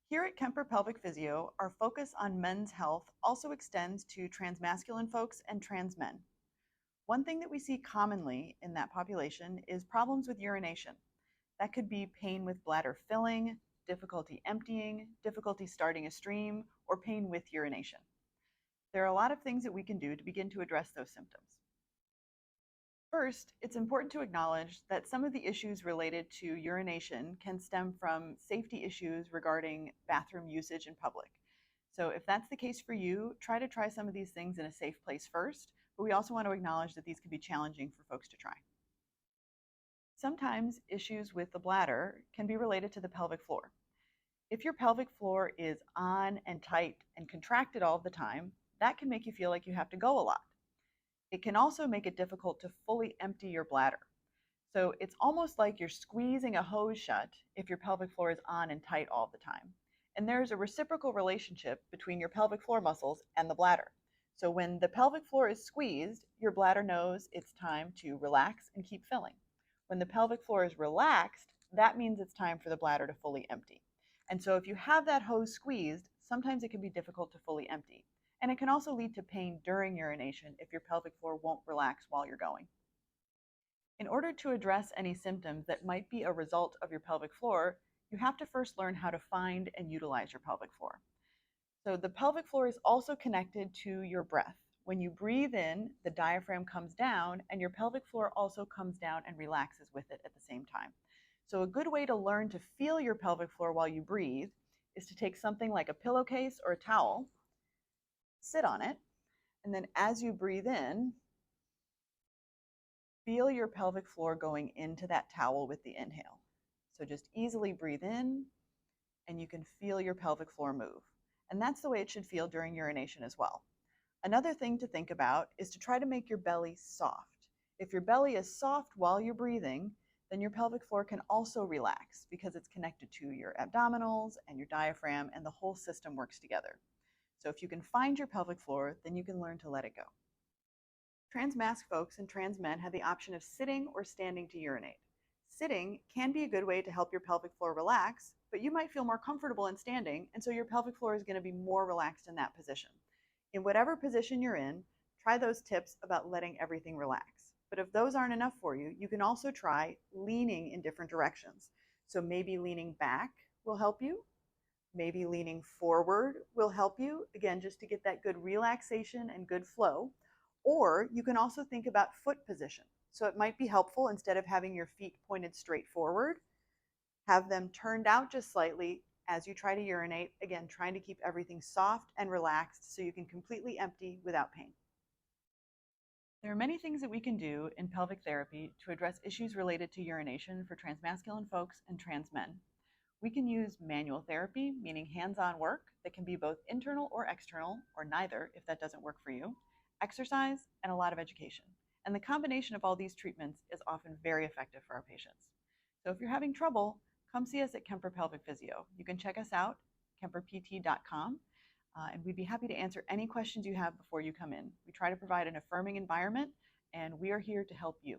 Here at Kemper Pelvic Physio, our focus on men's health also extends to transmasculine folks and trans men. One thing that we see commonly in that population is problems with urination. That could be pain with bladder filling, difficulty emptying, difficulty starting a stream, or pain with urination. There are a lot of things that we can do to begin to address those symptoms. First, it's important to acknowledge that some of the issues related to urination can stem from safety issues regarding bathroom usage in public. So if that's the case for you, try some of these things in a safe place first, but we also want to acknowledge that these can be challenging for folks to try. Sometimes issues with the bladder can be related to the pelvic floor. If your pelvic floor is on and tight and contracted all the time, that can make you feel like you have to go a lot. It can also make it difficult to fully empty your bladder. So it's almost like you're squeezing a hose shut if your pelvic floor is on and tight all the time. And there's a reciprocal relationship between your pelvic floor muscles and the bladder. So when the pelvic floor is squeezed, your bladder knows it's time to relax and keep filling. When the pelvic floor is relaxed, that means it's time for the bladder to fully empty. And so if you have that hose squeezed, sometimes it can be difficult to fully empty. And it can also lead to pain during urination if your pelvic floor won't relax while you're going. In order to address any symptoms that might be a result of your pelvic floor, you have to first learn how to find and utilize your pelvic floor. So the pelvic floor is also connected to your breath. When you breathe in, the diaphragm comes down, and your pelvic floor also comes down and relaxes with it at the same time. So a good way to learn to feel your pelvic floor while you breathe is to take something like a pillowcase or a towel, sit on it, and then as you breathe in, feel your pelvic floor going into that towel with the inhale. So just easily breathe in, and you can feel your pelvic floor move. And that's the way it should feel during urination as well. Another thing to think about is to try to make your belly soft. If your belly is soft while you're breathing, then your pelvic floor can also relax because it's connected to your abdominals and your diaphragm, and the whole system works together. So if you can find your pelvic floor, then you can learn to let it go. Transmasc folks and trans men have the option of sitting or standing to urinate. Sitting can be a good way to help your pelvic floor relax, but you might feel more comfortable in standing, and so your pelvic floor is going to be more relaxed in that position. In whatever position you're in, try those tips about letting everything relax. But if those aren't enough for you, you can also try leaning in different directions. So maybe leaning back will help you. Maybe leaning forward will help you, again, just to get that good relaxation and good flow. Or you can also think about foot position. So it might be helpful, instead of having your feet pointed straight forward, have them turned out just slightly as you try to urinate, again, trying to keep everything soft and relaxed so you can completely empty without pain. There are many things that we can do in pelvic therapy to address issues related to urination for transmasculine folks and trans men. We can use manual therapy, meaning hands-on work that can be both internal or external, or neither if that doesn't work for you, exercise, and a lot of education. And the combination of all these treatments is often very effective for our patients. So if you're having trouble, come see us at Kemper Pelvic Physio. You can check us out, kemperpt.com, and we'd be happy to answer any questions you have before you come in. We try to provide an affirming environment, and we are here to help you.